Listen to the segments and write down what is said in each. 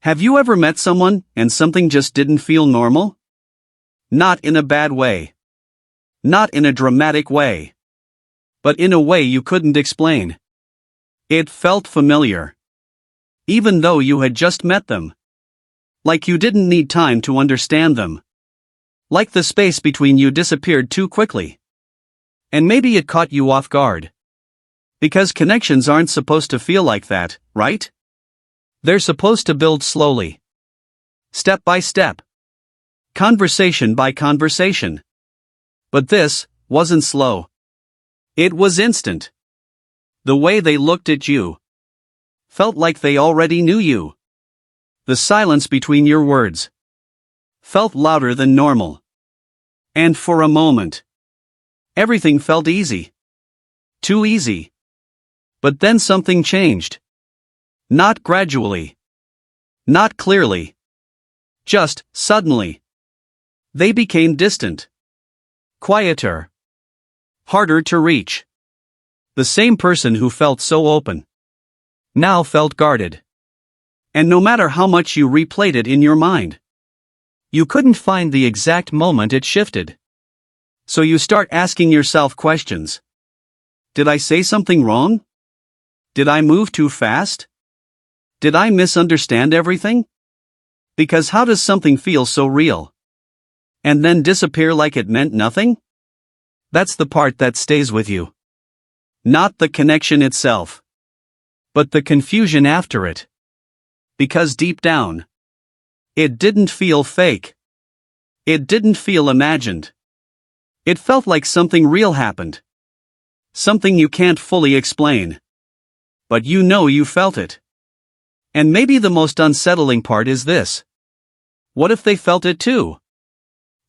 Have you ever met someone and something just didn't feel normal? Not in a bad way. Not in a dramatic way. But in a way you couldn't explain. It felt familiar. Even though you had just met them. Like you didn't need time to understand them. Like the space between you disappeared too quickly. And maybe it caught you off guard. Because connections aren't supposed to feel like that, right? They're supposed to build slowly. Step by step. Conversation by conversation. But this wasn't slow. It was instant. The way they looked at you felt like they already knew you. The silence between your words felt louder than normal. And for a moment, everything felt easy. Too easy. But then something changed. Not gradually. Not clearly. Just suddenly. They became distant. Quieter. Harder to reach. The same person who felt so open now felt guarded. And no matter how much you replayed it in your mind, you couldn't find the exact moment it shifted. So you start asking yourself questions. Did I say something wrong? Did I move too fast? Did I misunderstand everything? Because how does something feel so real and then disappear like it meant nothing? That's the part that stays with you. Not the connection itself, but the confusion after it. Because deep down, it didn't feel fake. It didn't feel imagined. It felt like something real happened. Something you can't fully explain. But you know you felt it. And maybe the most unsettling part is this. What if they felt it too?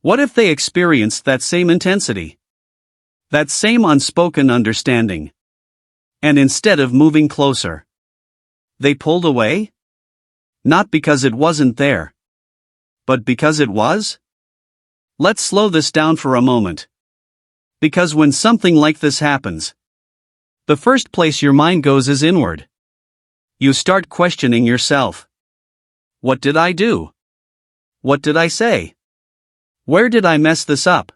What if they experienced that same intensity? That same unspoken understanding? And instead of moving closer, they pulled away? Not because it wasn't there, but because it was? Let's slow this down for a moment. Because when something like this happens, the first place your mind goes is inward. You start questioning yourself. What did I do? What did I say? Where did I mess this up?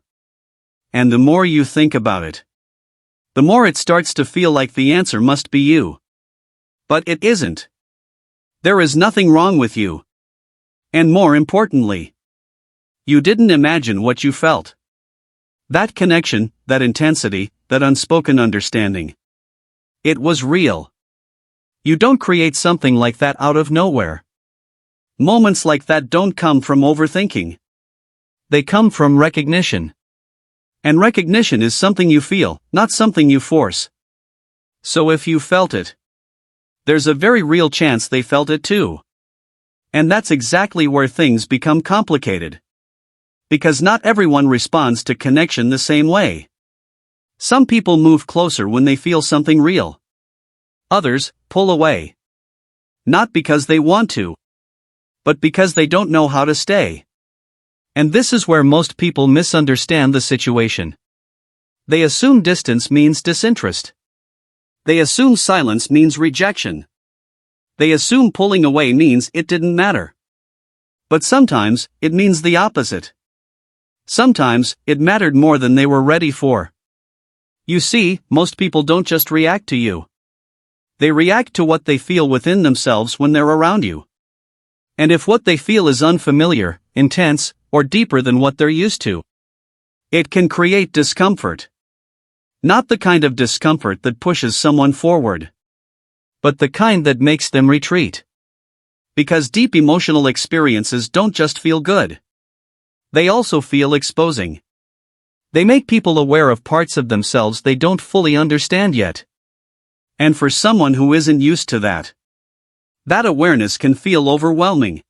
And the more you think about it, the more it starts to feel like the answer must be you. But it isn't. There is nothing wrong with you. And more importantly, you didn't imagine what you felt. That connection, that intensity, that unspoken understanding. It was real. You don't create something like that out of nowhere. Moments like that don't come from overthinking. They come from recognition. And recognition is something you feel, not something you force. So if you felt it, there's a very real chance they felt it too. And that's exactly where things become complicated. Because not everyone responds to connection the same way. Some people move closer when they feel something real. Others pull away. Not because they want to, but because they don't know how to stay. And this is where most people misunderstand the situation. They assume distance means disinterest. They assume silence means rejection. They assume pulling away means it didn't matter. But sometimes, it means the opposite. Sometimes, it mattered more than they were ready for. You see, most people don't just react to you. They react to what they feel within themselves when they're around you. And if what they feel is unfamiliar, intense, or deeper than what they're used to, it can create discomfort. Not the kind of discomfort that pushes someone forward, but the kind that makes them retreat. Because deep emotional experiences don't just feel good. They also feel exposing. They make people aware of parts of themselves they don't fully understand yet. And for someone who isn't used to that awareness can feel overwhelming.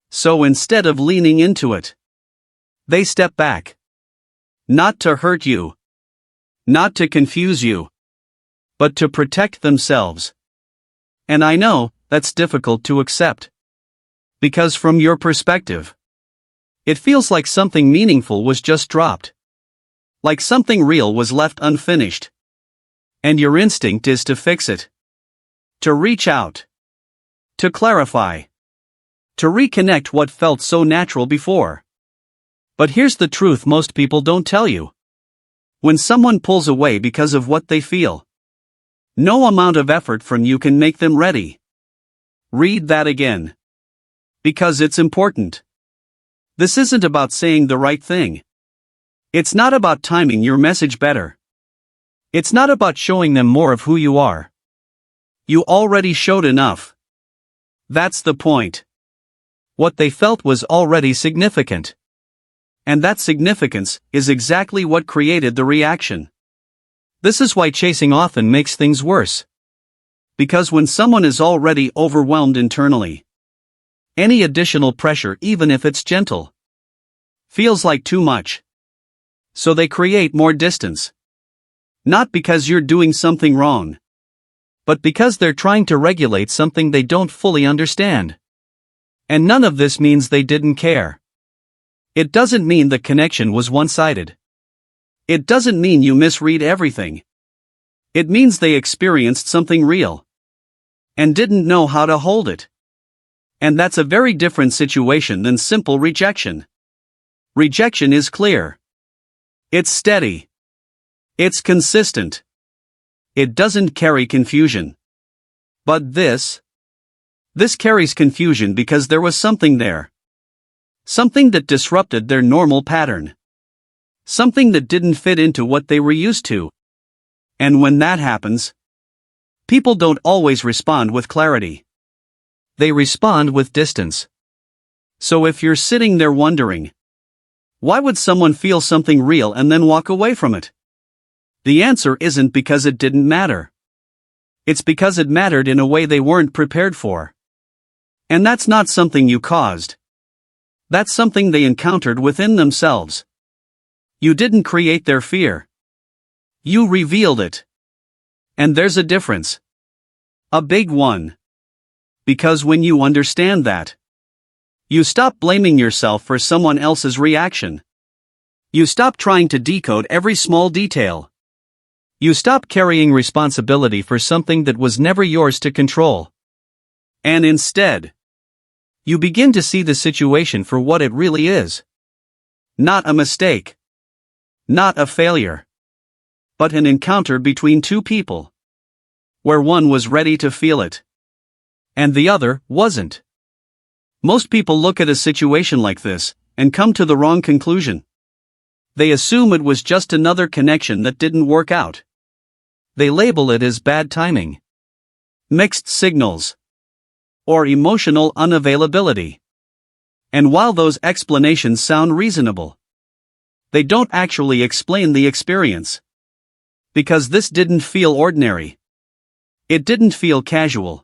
So instead of leaning into it, they step back. Not to hurt you. Not to confuse you. But to protect themselves. And I know, that's difficult to accept. Because from your perspective, it feels like something meaningful was just dropped. Like something real was left unfinished. And your instinct is to fix it. To reach out. To clarify. To reconnect what felt so natural before. But here's the truth most people don't tell you. When someone pulls away because of what they feel, no amount of effort from you can make them ready. Read that again. Because it's important. This isn't about saying the right thing. It's not about timing your message better. It's not about showing them more of who you are. You already showed enough. That's the point. What they felt was already significant. And that significance is exactly what created the reaction. This is why chasing often makes things worse. Because when someone is already overwhelmed internally, any additional pressure, even if it's gentle, feels like too much. So they create more distance. Not because you're doing something wrong, but because they're trying to regulate something they don't fully understand. And none of this means they didn't care. It doesn't mean the connection was one-sided. It doesn't mean you misread everything. It means they experienced something real and didn't know how to hold it. And that's a very different situation than simple rejection. Rejection is clear. It's steady. It's consistent. It doesn't carry confusion. But this carries confusion because there was something there. Something that disrupted their normal pattern. Something that didn't fit into what they were used to. And when that happens, people don't always respond with clarity. They respond with distance. So if you're sitting there wondering, why would someone feel something real and then walk away from it? The answer isn't because it didn't matter. It's because it mattered in a way they weren't prepared for. And that's not something you caused. That's something they encountered within themselves. You didn't create their fear. You revealed it. And there's a difference. A big one. Because when you understand that, you stop blaming yourself for someone else's reaction. You stop trying to decode every small detail. You stop carrying responsibility for something that was never yours to control. And instead, you begin to see the situation for what it really is. Not a mistake. Not a failure. But an encounter between two people. Where one was ready to feel it. And the other wasn't. Most people look at a situation like this and come to the wrong conclusion. They assume it was just another connection that didn't work out. They label it as bad timing, mixed signals, or emotional unavailability. And while those explanations sound reasonable, they don't actually explain the experience. Because this didn't feel ordinary. It didn't feel casual.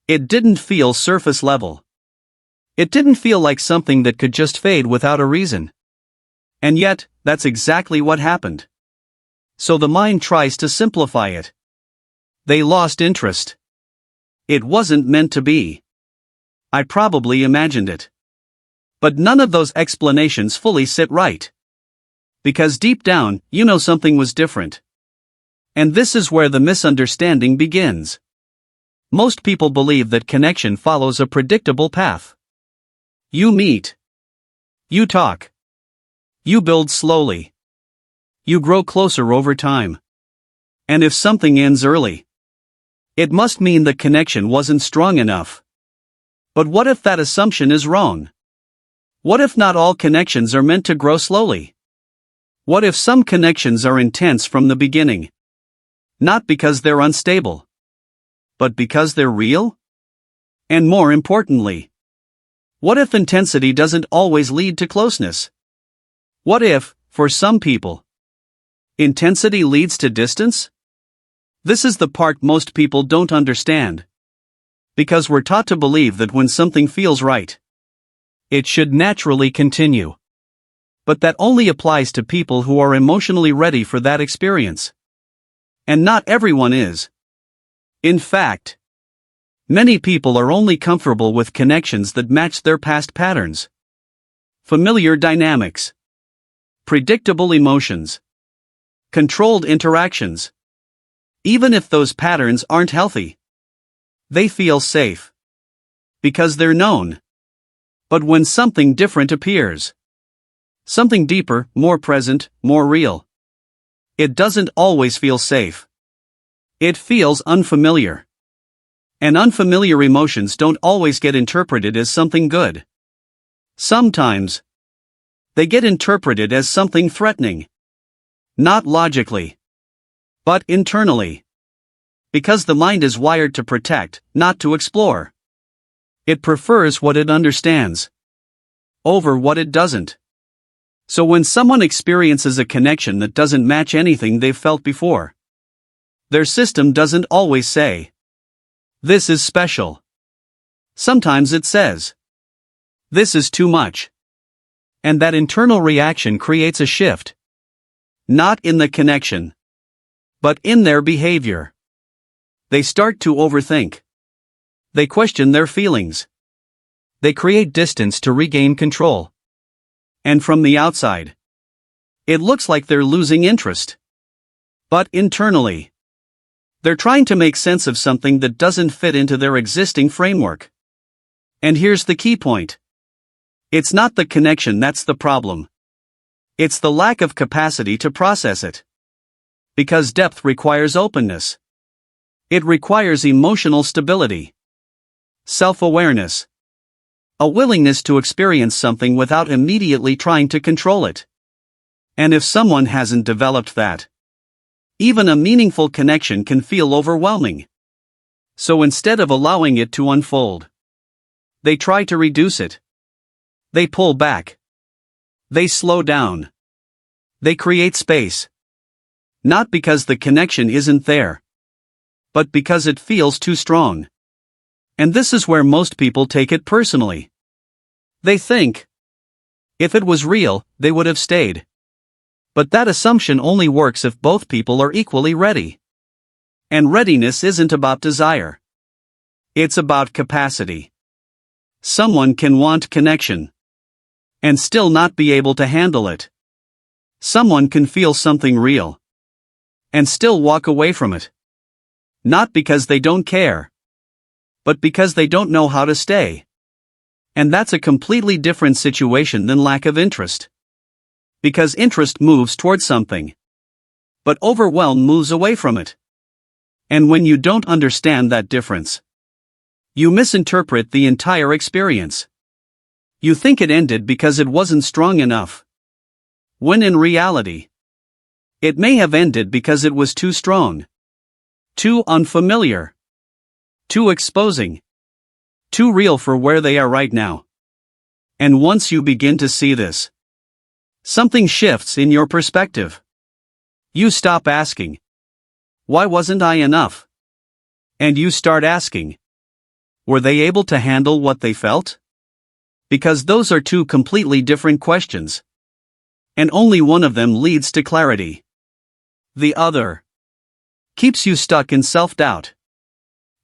It didn't feel surface level. It didn't feel like something that could just fade without a reason. And yet, that's exactly what happened. So the mind tries to simplify it. They lost interest. It wasn't meant to be. I probably imagined it. But none of those explanations fully sit right. Because deep down, you know something was different. And this is where the misunderstanding begins. Most people believe that connection follows a predictable path. You meet. You talk. You build slowly. You grow closer over time. And if something ends early, it must mean the connection wasn't strong enough. But what if that assumption is wrong? What if not all connections are meant to grow slowly? What if some connections are intense from the beginning? Not because they're unstable, but because they're real? And more importantly, what if intensity doesn't always lead to closeness? What if, for some people, intensity leads to distance? This is the part most people don't understand. Because we're taught to believe that when something feels right, it should naturally continue. But that only applies to people who are emotionally ready for that experience. And not everyone is. In fact, many people are only comfortable with connections that match their past patterns. Familiar dynamics. Predictable emotions. Controlled interactions. Even if those patterns aren't healthy, they feel safe. Because they're known. But when something different appears, something deeper, more present, more real, it doesn't always feel safe. It feels unfamiliar. And unfamiliar emotions don't always get interpreted as something good. Sometimes, they get interpreted as something threatening. Not logically, but internally. Because the mind is wired to protect, not to explore. It prefers what it understands over what it doesn't. So when someone experiences a connection that doesn't match anything they've felt before, their system doesn't always say, "This is special." Sometimes it says, "This is too much." And that internal reaction creates a shift. Not in the connection, but in their behavior. They start to overthink. They question their feelings. They create distance to regain control. And from the outside, it looks like they're losing interest. But internally, they're trying to make sense of something that doesn't fit into their existing framework. And here's the key point. It's not the connection that's the problem. It's the lack of capacity to process it. Because depth requires openness. It requires emotional stability, self-awareness, a willingness to experience something without immediately trying to control it. And if someone hasn't developed that, even a meaningful connection can feel overwhelming. So instead of allowing it to unfold, they try to reduce it. They pull back. They slow down. They create space. Not because the connection isn't there, but because it feels too strong. And this is where most people take it personally. They think, if it was real, they would have stayed. But that assumption only works if both people are equally ready. And readiness isn't about desire. It's about capacity. Someone can want connection and still not be able to handle it. Someone can feel something real and still walk away from it. Not because they don't care, but because they don't know how to stay. And that's a completely different situation than lack of interest. Because interest moves towards something, but overwhelm moves away from it. And when you don't understand that difference, you misinterpret the entire experience. You think it ended because it wasn't strong enough, when in reality, it may have ended because it was too strong, too unfamiliar, too exposing, too real for where they are right now. And once you begin to see this, something shifts in your perspective. You stop asking, "Why wasn't I enough?" And you start asking, "Were they able to handle what they felt?" Because those are two completely different questions. And only one of them leads to clarity. The other keeps you stuck in self-doubt.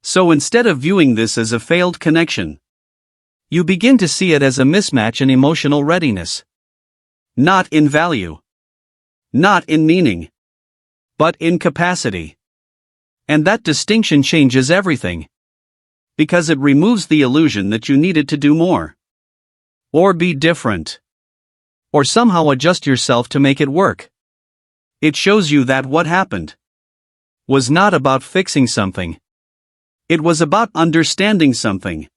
So instead of viewing this as a failed connection, you begin to see it as a mismatch in emotional readiness. Not in value. Not in meaning. But in capacity. And that distinction changes everything. Because it removes the illusion that you needed to do more. Or be different. Or somehow adjust yourself to make it work. It shows you that what happened was not about fixing something. It was about understanding something.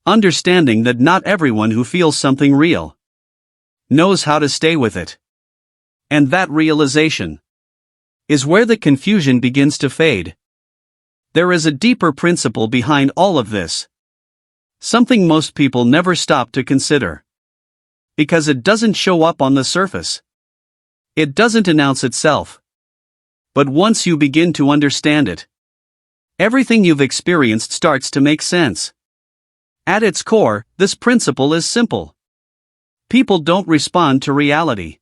Understanding that not everyone who feels something real knows how to stay with it. And that realization is where the confusion begins to fade. There is a deeper principle behind all of this. Something most people never stop to consider. Because it doesn't show up on the surface. It doesn't announce itself. But once you begin to understand it, everything you've experienced starts to make sense. At its core, this principle is simple. People don't respond to reality.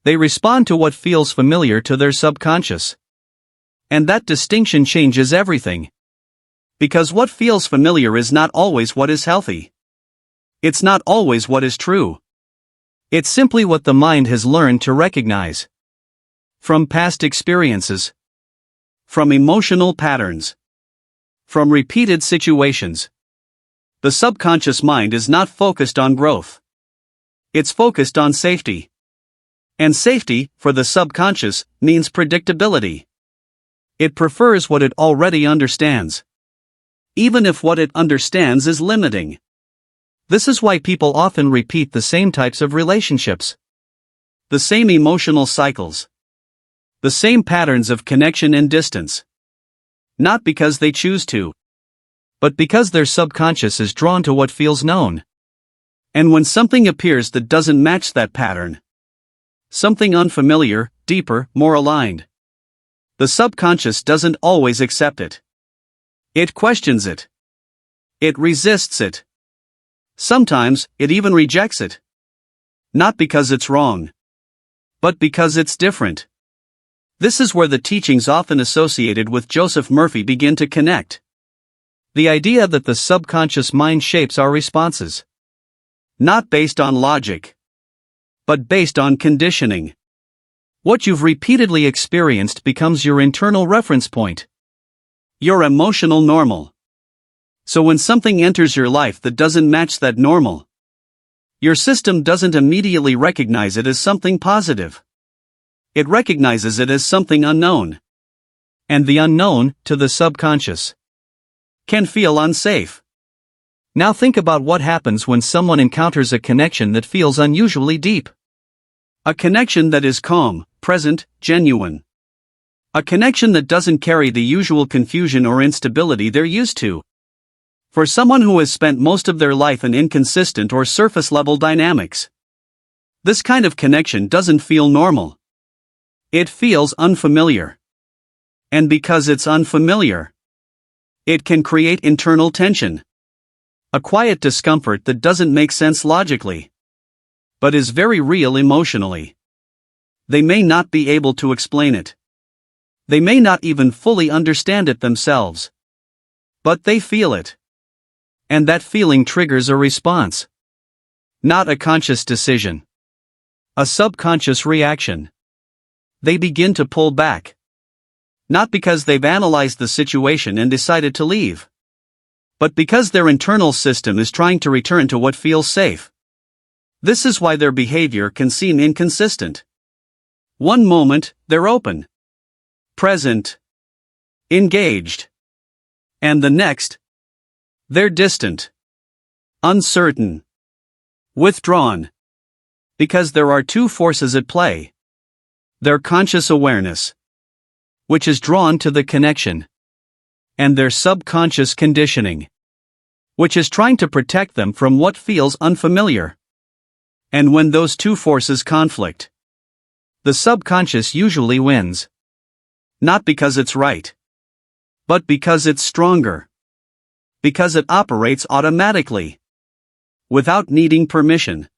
They respond to what feels familiar to their subconscious. And that distinction changes everything. Because what feels familiar is not always what is healthy. It's not always what is true. It's simply what the mind has learned to recognize. From past experiences. From emotional patterns. From repeated situations. The subconscious mind is not focused on growth. It's focused on safety. And safety, for the subconscious, means predictability. It prefers what it already understands, even if what it understands is limiting. This is why people often repeat the same types of relationships, the same emotional cycles, the same patterns of connection and distance. Not because they choose to, but because their subconscious is drawn to what feels known. And when something appears that doesn't match that pattern, something unfamiliar, deeper, more aligned, the subconscious doesn't always accept it. It questions it. It resists it. Sometimes, it even rejects it. Not because it's wrong, but because it's different. This is where the teachings often associated with Joseph Murphy begin to connect. The idea that the subconscious mind shapes our responses. Not based on logic, but based on conditioning. What you've repeatedly experienced becomes your internal reference point. Your emotional normal. So when something enters your life that doesn't match that normal, your system doesn't immediately recognize it as something positive. It recognizes it as something unknown. And the unknown, to the subconscious, can feel unsafe. Now think about what happens when someone encounters a connection that feels unusually deep. A connection that is calm, present, genuine. A connection that doesn't carry the usual confusion or instability they're used to. For someone who has spent most of their life in inconsistent or surface-level dynamics, this kind of connection doesn't feel normal. It feels unfamiliar. And because it's unfamiliar, it can create internal tension. A quiet discomfort that doesn't make sense logically, but is very real emotionally. They may not be able to explain it. They may not even fully understand it themselves. But they feel it. And that feeling triggers a response. Not a conscious decision. A subconscious reaction. They begin to pull back. Not because they've analyzed the situation and decided to leave, but because their internal system is trying to return to what feels safe. This is why their behavior can seem inconsistent. One moment, they're open, present, engaged. And the next, they're distant, uncertain, withdrawn. Because there are two forces at play. Their conscious awareness, which is drawn to the connection, and their subconscious conditioning, which is trying to protect them from what feels unfamiliar. And when those two forces conflict, the subconscious usually wins. Not because it's right, but because it's stronger. Because it operates automatically, without needing permission.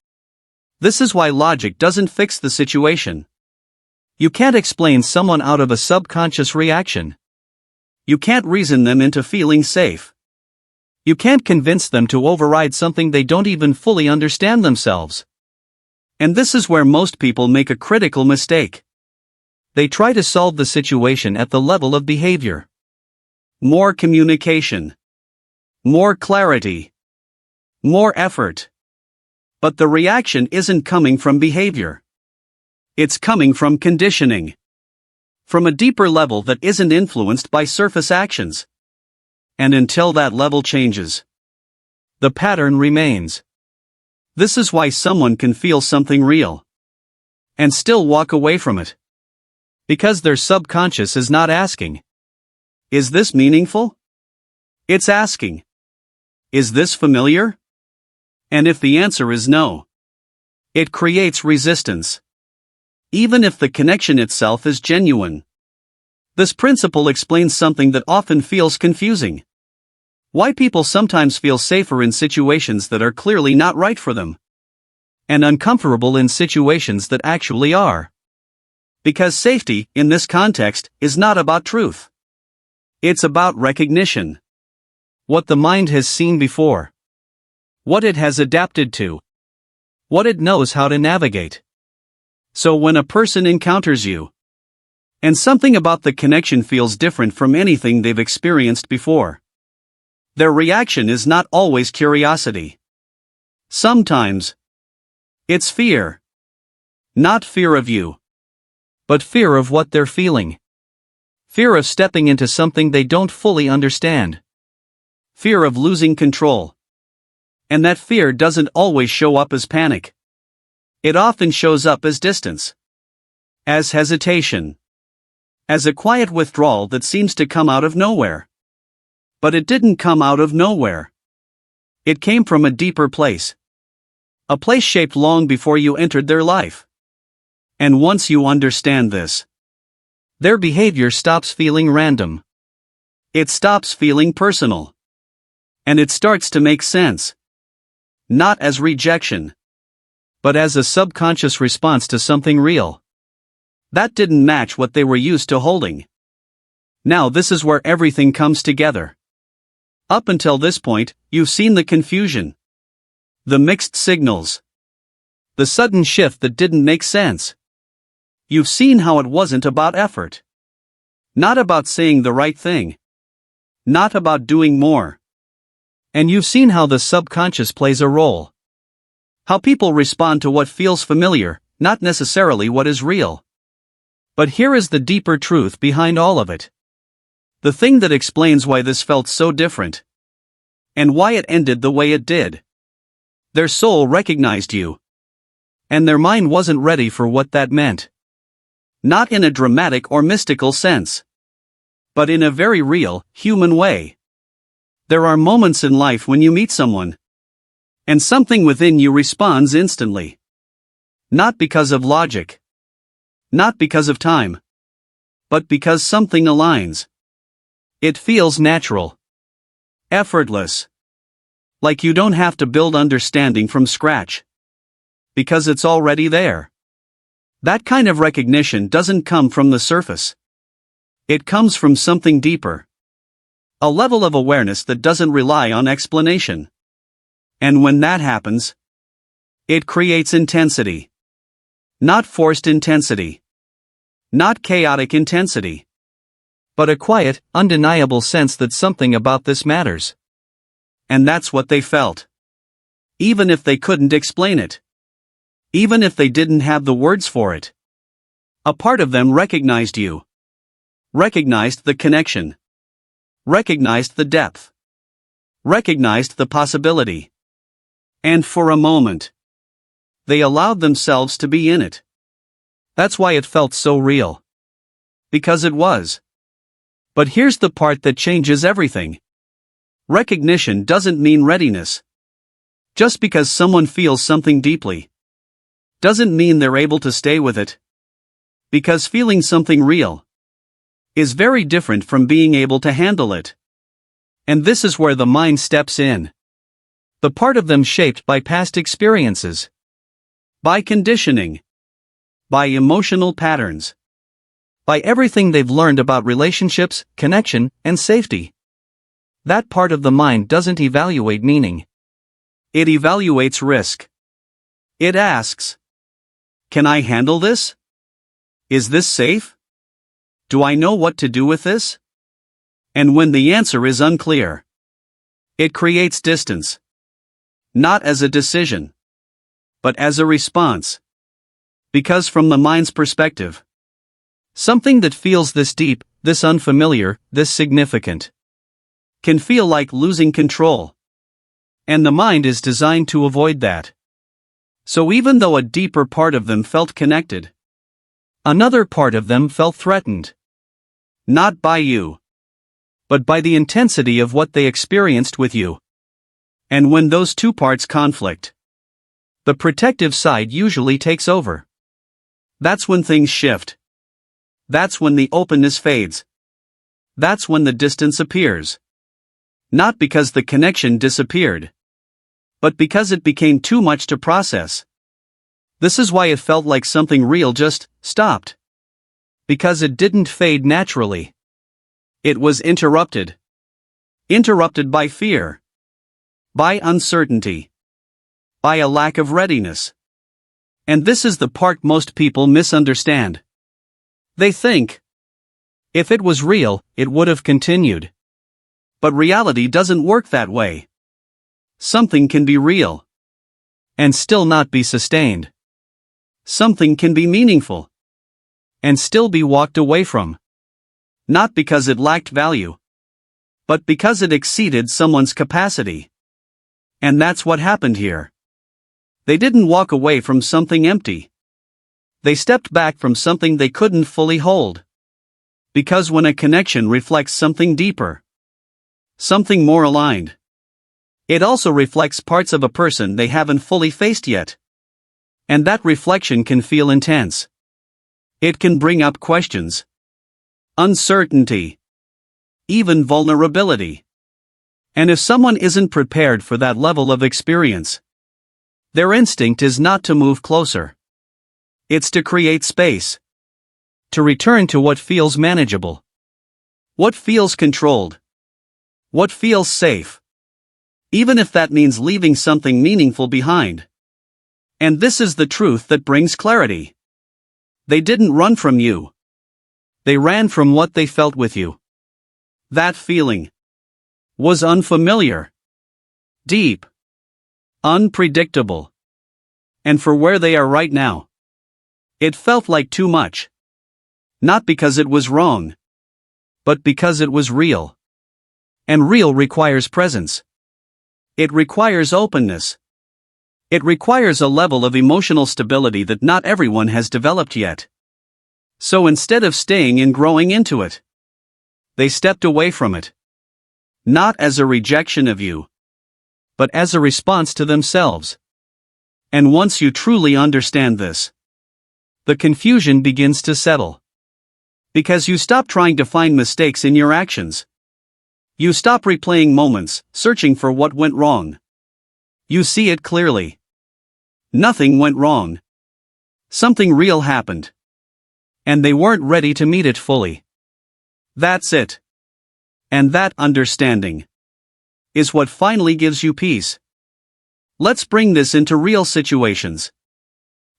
This is why logic doesn't fix the situation. You can't explain someone out of a subconscious reaction. You can't reason them into feeling safe. You can't convince them to override something they don't even fully understand themselves. And this is where most people make a critical mistake. They try to solve the situation at the level of behavior. More communication. More clarity. More effort. But the reaction isn't coming from behavior. It's coming from conditioning. From a deeper level that isn't influenced by surface actions. And until that level changes, the pattern remains. This is why someone can feel something real and still walk away from it. Because their subconscious is not asking, is this meaningful? It's asking, is this familiar? And if the answer is no, it creates resistance. Even if the connection itself is genuine. This principle explains something that often feels confusing. Why people sometimes feel safer in situations that are clearly not right for them, and uncomfortable in situations that actually are. Because safety, in this context, is not about truth. It's about recognition. What the mind has seen before. What it has adapted to. What it knows how to navigate. So when a person encounters you, and something about the connection feels different from anything they've experienced before, Their reaction is not always curiosity. Sometimes it's fear. Not fear of you, but fear of what they're feeling. Fear of stepping into something they don't fully understand. Fear of losing control. And that fear doesn't always show up as panic. It often shows up as distance, as hesitation, as a quiet withdrawal that seems to come out of nowhere. But it didn't come out of nowhere. It came from a deeper place. A place shaped long before you entered their life. And once you understand this, their behavior stops feeling random. It stops feeling personal. And it starts to make sense. Not as rejection, but as a subconscious response to something real. That didn't match what they were used to holding. Now this is where everything comes together. Up until this point, you've seen the confusion, the mixed signals, the sudden shift that didn't make sense. You've seen how it wasn't about effort. Not about saying the right thing. Not about doing more. And you've seen how the subconscious plays a role. How people respond to what feels familiar, not necessarily what is real. But here is the deeper truth behind all of it. The thing that explains why this felt so different. And why it ended the way it did. Their soul recognized you. And their mind wasn't ready for what that meant. Not in a dramatic or mystical sense. But in a very real, human way. There are moments in life when you meet someone. And something within you responds instantly. Not because of logic. Not because of time. But because something aligns. It feels natural. Effortless. Like you don't have to build understanding from scratch. Because it's already there. That kind of recognition doesn't come from the surface. It comes from something deeper. A level of awareness that doesn't rely on explanation. And when that happens, it creates intensity. Not forced intensity. Not chaotic intensity. But a quiet, undeniable sense that something about this matters. And that's what they felt. Even if they couldn't explain it. Even if they didn't have the words for it. A part of them recognized you. Recognized the connection. Recognized the depth. Recognized the possibility. And for a moment, they allowed themselves to be in it. That's why it felt so real. Because it was. But here's the part that changes everything. Recognition doesn't mean readiness. Just because someone feels something deeply, doesn't mean they're able to stay with it. Because feeling something real is very different from being able to handle it. And this is where the mind steps in. The part of them shaped by past experiences. By conditioning. By emotional patterns. By everything they've learned about relationships, connection, and safety. That part of the mind doesn't evaluate meaning. It evaluates risk. It asks, can I handle this? Is this safe? Do I know what to do with this? And when the answer is unclear, it creates distance. Not as a decision, but as a response. Because from the mind's perspective, something that feels this deep, this unfamiliar, this significant, can feel like losing control. And the mind is designed to avoid that. So even though a deeper part of them felt connected, another part of them felt threatened. Not by you, but by the intensity of what they experienced with you. And when those two parts conflict, the protective side usually takes over. That's when things shift. That's when the openness fades. That's when the distance appears. Not because the connection disappeared, but because it became too much to process. This is why it felt like something real just stopped. Because it didn't fade naturally. It was interrupted. Interrupted by fear. By uncertainty. By a lack of readiness. And this is the part most people misunderstand. They think, if it was real, it would have continued. But reality doesn't work that way. Something can be real and still not be sustained. Something can be meaningful and still be walked away from. Not because it lacked value, but because it exceeded someone's capacity. And that's what happened here. They didn't walk away from something empty. They stepped back from something they couldn't fully hold. Because when a connection reflects something deeper, something more aligned, it also reflects parts of a person they haven't fully faced yet. And that reflection can feel intense. It can bring up questions, uncertainty, even vulnerability. And if someone isn't prepared for that level of experience, their instinct is not to move closer. It's to create space. To return to what feels manageable. What feels controlled. What feels safe. Even if that means leaving something meaningful behind. And this is the truth that brings clarity. They didn't run from you. They ran from what they felt with you. That feeling was unfamiliar, deep, unpredictable. And for where they are right now, it felt like too much. Not because it was wrong, but because it was real. And real requires presence. It requires openness. It requires a level of emotional stability that not everyone has developed yet. So instead of staying and growing into it, they stepped away from it. Not as a rejection of you, but as a response to themselves. And once you truly understand this, the confusion begins to settle. Because you stop trying to find mistakes in your actions. You stop replaying moments, searching for what went wrong. You see it clearly. Nothing went wrong. Something real happened. And they weren't ready to meet it fully. That's it. And that understanding is what finally gives you peace. Let's bring this into real situations.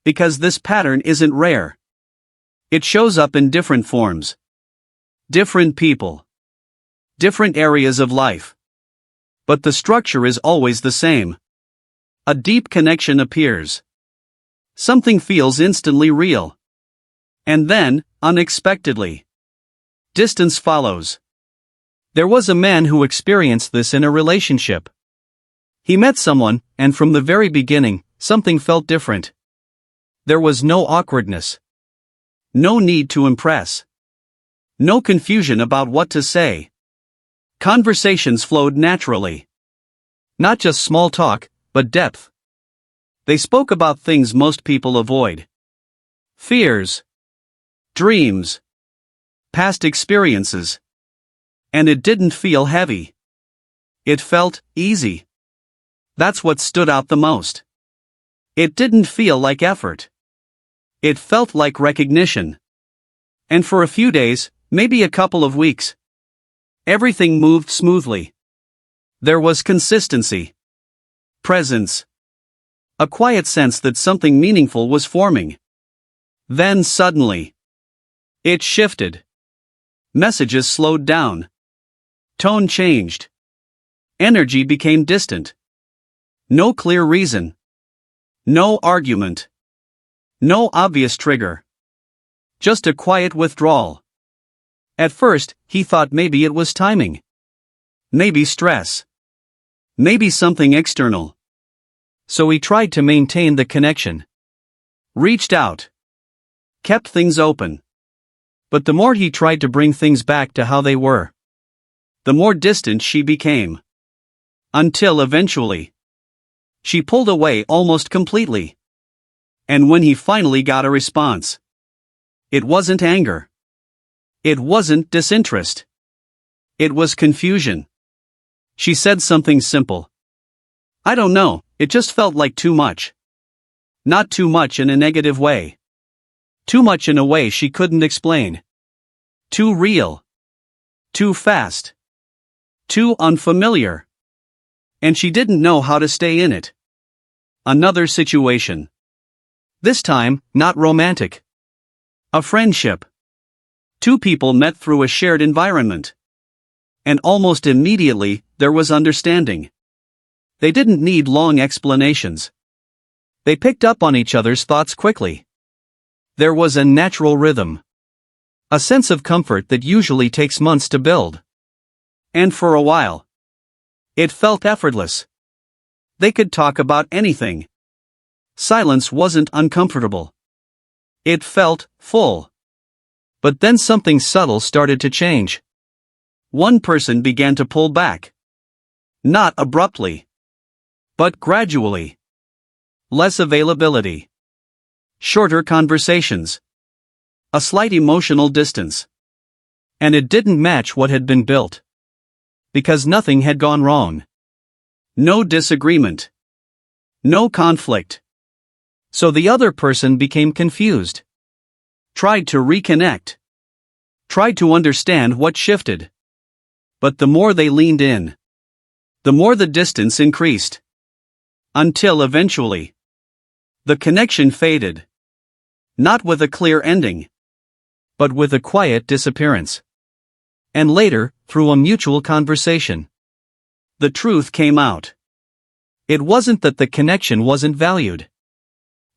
Because this pattern isn't rare. It shows up in different forms. Different people. Different areas of life. But the structure is always the same. A deep connection appears. Something feels instantly real. And then, unexpectedly, distance follows. There was a man who experienced this in a relationship. He met someone, and from the very beginning, something felt different. There was no awkwardness. No need to impress. No confusion about what to say. Conversations flowed naturally. Not just small talk, but depth. They spoke about things most people avoid. Fears. Dreams. Past experiences. And it didn't feel heavy. It felt easy. That's what stood out the most. It didn't feel like effort. It felt like recognition. And for a few days, maybe a couple of weeks, everything moved smoothly. There was consistency. Presence. A quiet sense that something meaningful was forming. Then suddenly, it shifted. Messages slowed down. Tone changed. Energy became distant. No clear reason. No argument. No obvious trigger. Just a quiet withdrawal. At first, he thought maybe it was timing. Maybe stress. Maybe something external. So he tried to maintain the connection. Reached out. Kept things open. But the more he tried to bring things back to how they were, the more distant she became. Until eventually, she pulled away almost completely. And when he finally got a response, it wasn't anger. It wasn't disinterest. It was confusion. She said something simple. I don't know, it just felt like too much. Not too much in a negative way. Too much in a way she couldn't explain. Too real. Too fast. Too unfamiliar. And she didn't know how to stay in it. Another situation. This time, not romantic. A friendship. Two people met through a shared environment. And almost immediately, there was understanding. They didn't need long explanations. They picked up on each other's thoughts quickly. There was a natural rhythm. A sense of comfort that usually takes months to build. And for a while, it felt effortless. They could talk about anything. Silence wasn't uncomfortable. It felt full. But then something subtle started to change. One person began to pull back. Not abruptly, but gradually. Less availability. Shorter conversations. A slight emotional distance. And it didn't match what had been built. Because nothing had gone wrong. No disagreement. No conflict. So the other person became confused. Tried to reconnect. Tried to understand what shifted. But the more they leaned in, the more the distance increased. Until eventually, the connection faded. Not with a clear ending, but with a quiet disappearance. And later, through a mutual conversation, the truth came out. It wasn't that the connection wasn't valued.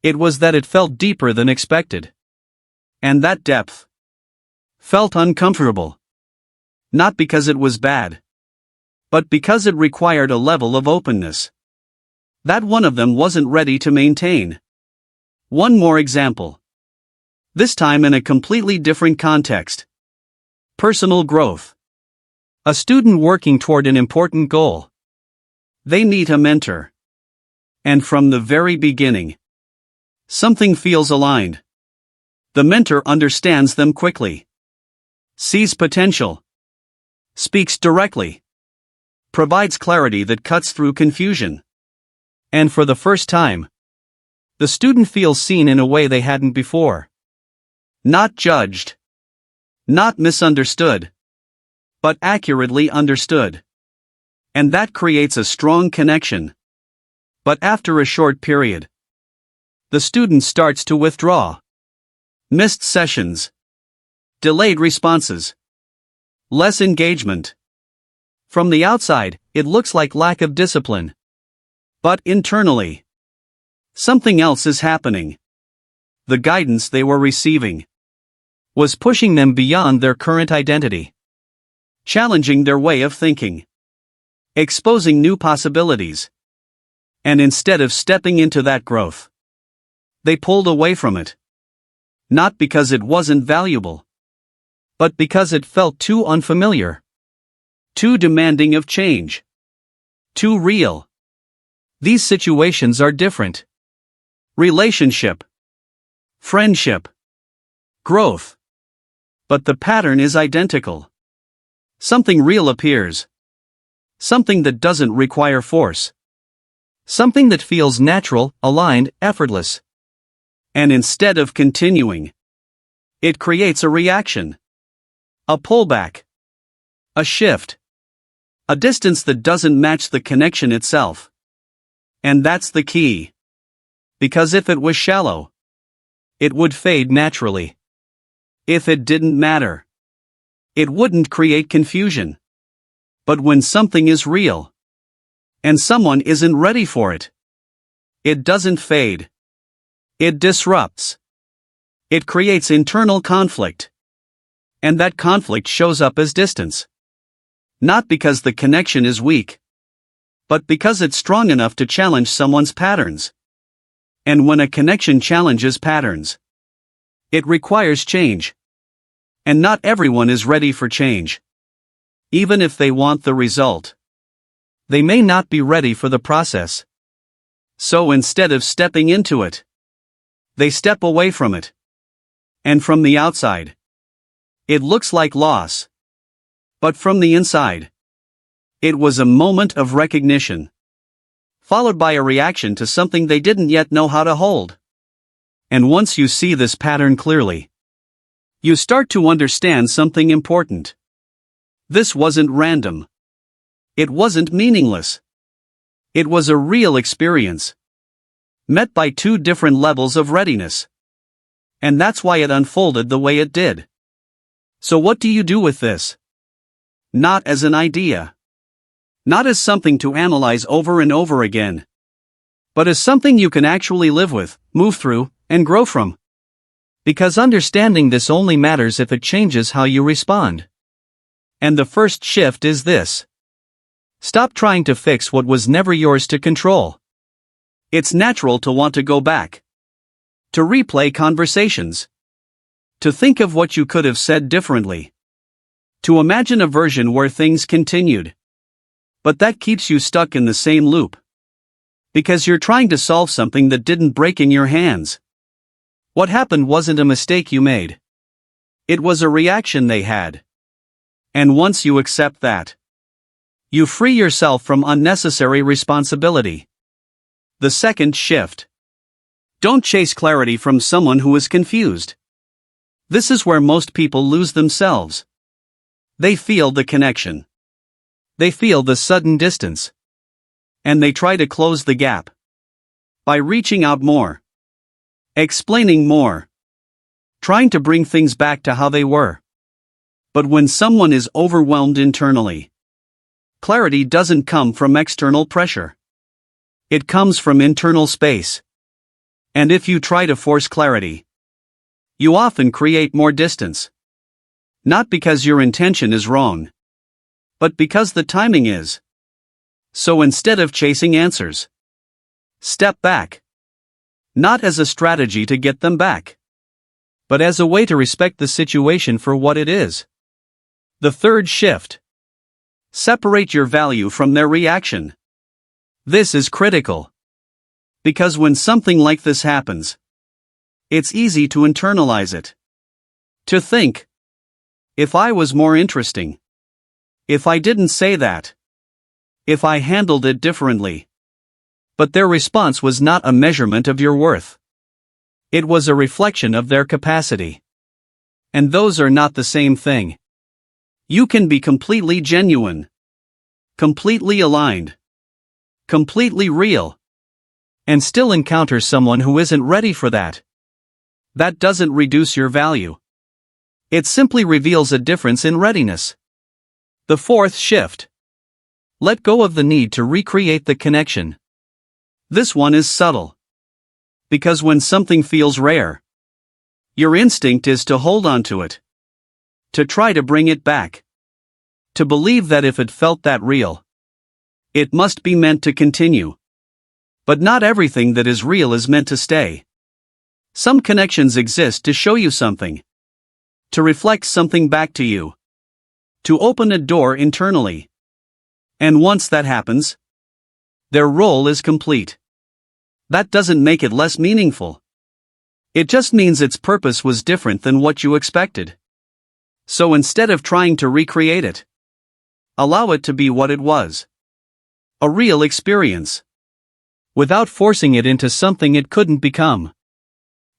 It was that it felt deeper than expected. And that depth felt uncomfortable. Not because it was bad, but because it required a level of openness that one of them wasn't ready to maintain. One more example. This time in a completely different context. Personal growth. A student working toward an important goal. They meet a mentor. And from the very beginning, something feels aligned. The mentor understands them quickly. Sees potential. Speaks directly. Provides clarity that cuts through confusion. And for the first time, the student feels seen in a way they hadn't before. Not judged. Not misunderstood. But accurately understood. And that creates a strong connection. But after a short period, the student starts to withdraw. Missed sessions. Delayed responses. Less engagement. From the outside, it looks like lack of discipline. But internally, something else is happening. The guidance they were receiving was pushing them beyond their current identity. Challenging their way of thinking. Exposing new possibilities. And instead of stepping into that growth, they pulled away from it. Not because it wasn't valuable, but because it felt too unfamiliar. Too demanding of change. Too real. These situations are different. Relationship. Friendship. Growth. But the pattern is identical. Something real appears. Something that doesn't require force. Something that feels natural, aligned, effortless. And instead of continuing, it creates a reaction. A pullback. A shift. A distance that doesn't match the connection itself. And that's the key. Because if it was shallow, it would fade naturally. If it didn't matter, it wouldn't create confusion. But when something is real, and someone isn't ready for it, it doesn't fade. It disrupts. It creates internal conflict. And that conflict shows up as distance. Not because the connection is weak, but because it's strong enough to challenge someone's patterns. And when a connection challenges patterns, it requires change. And not everyone is ready for change. Even if they want the result, they may not be ready for the process. So instead of stepping into it, they step away from it. And from the outside, it looks like loss. But from the inside, it was a moment of recognition, followed by a reaction to something they didn't yet know how to hold. And once you see this pattern clearly, you start to understand something important. This wasn't random. It wasn't meaningless. It was a real experience, met by two different levels of readiness. And that's why it unfolded the way it did. So what do you do with this? Not as an idea. Not as something to analyze over and over again. But as something you can actually live with, move through, and grow from. Because understanding this only matters if it changes how you respond. And the first shift is this. Stop trying to fix what was never yours to control. It's natural to want to go back. To replay conversations. To think of what you could have said differently. To imagine a version where things continued. But that keeps you stuck in the same loop. Because you're trying to solve something that didn't break in your hands. What happened wasn't a mistake you made. It was a reaction they had. And once you accept that, you free yourself from unnecessary responsibility. The second shift. Don't chase clarity from someone who is confused. This is where most people lose themselves. They feel the connection. They feel the sudden distance. And they try to close the gap. By reaching out more. Explaining more. Trying to bring things back to how they were. But when someone is overwhelmed internally, clarity doesn't come from external pressure. It comes from internal space. And if you try to force clarity, you often create more distance. Not because your intention is wrong, but because the timing is. So instead of chasing answers, step back. Not as a strategy to get them back, but as a way to respect the situation for what it is. The third shift. Separate your value from their reaction. This is critical. Because when something like this happens, it's easy to internalize it. To think, if I was more interesting, if I didn't say that, if I handled it differently. But their response was not a measurement of your worth. It was a reflection of their capacity. And those are not the same thing. You can be completely genuine, completely aligned, completely real, and still encounter someone who isn't ready for that. That doesn't reduce your value. It simply reveals a difference in readiness. The fourth shift. Let go of the need to recreate the connection. This one is subtle. Because when something feels rare, your instinct is to hold on to it. To try to bring it back. To believe that if it felt that real, it must be meant to continue. But not everything that is real is meant to stay. Some connections exist to show you something. To reflect something back to you. To open a door internally. And once that happens, their role is complete. That doesn't make it less meaningful. It just means its purpose was different than what you expected. So instead of trying to recreate it, allow it to be what it was. A real experience. Without forcing it into something it couldn't become.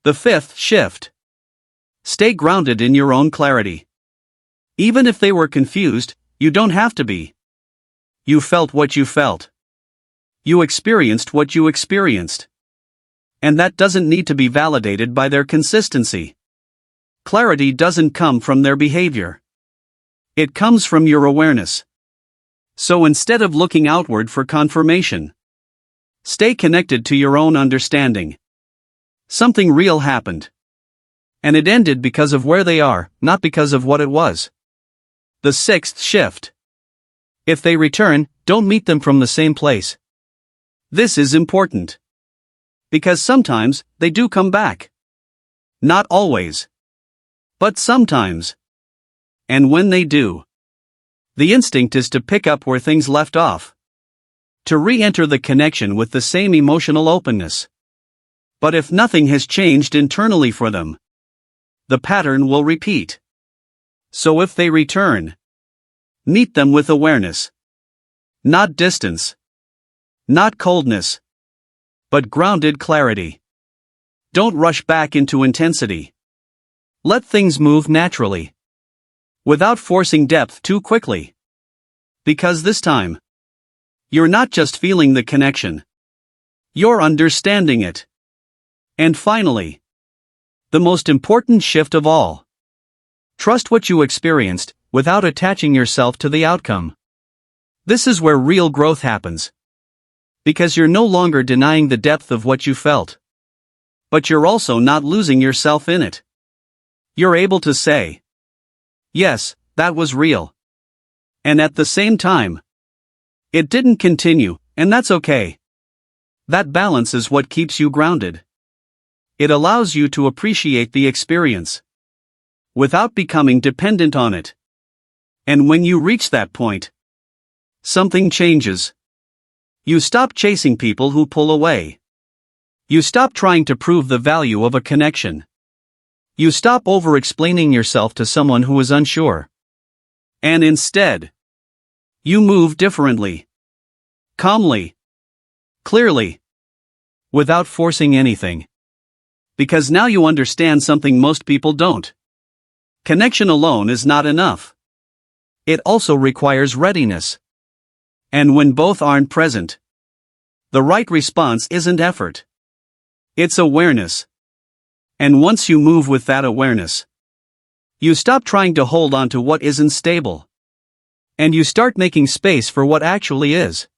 The fifth shift. Stay grounded in your own clarity. Even if they were confused, you don't have to be. You felt what you felt. You experienced what you experienced. And that doesn't need to be validated by their consistency. Clarity doesn't come from their behavior. It comes from your awareness. So instead of looking outward for confirmation, stay connected to your own understanding. Something real happened. And it ended because of where they are, not because of what it was. The sixth shift. If they return, don't meet them from the same place. This is important. Because sometimes, they do come back. Not always. But sometimes. And when they do, the instinct is to pick up where things left off. To re-enter the connection with the same emotional openness. But if nothing has changed internally for them, the pattern will repeat. So if they return, meet them with awareness. Not distance. Not coldness. But grounded clarity. Don't rush back into intensity. Let things move naturally. Without forcing depth too quickly. Because this time, you're not just feeling the connection. You're understanding it. And finally, the most important shift of all. Trust what you experienced, without attaching yourself to the outcome. This is where real growth happens. Because you're no longer denying the depth of what you felt. But you're also not losing yourself in it. You're able to say, yes, that was real. And at the same time, it didn't continue, and that's okay. That balance is what keeps you grounded. It allows you to appreciate the experience without becoming dependent on it. And when you reach that point, something changes. You stop chasing people who pull away. You stop trying to prove the value of a connection. You stop over-explaining yourself to someone who is unsure. And instead, you move differently. Calmly. Clearly. Without forcing anything. Because now you understand something most people don't. Connection alone is not enough. It also requires readiness. And when both aren't present, the right response isn't effort. It's awareness. And once you move with that awareness, you stop trying to hold on to what isn't stable. And you start making space for what actually is.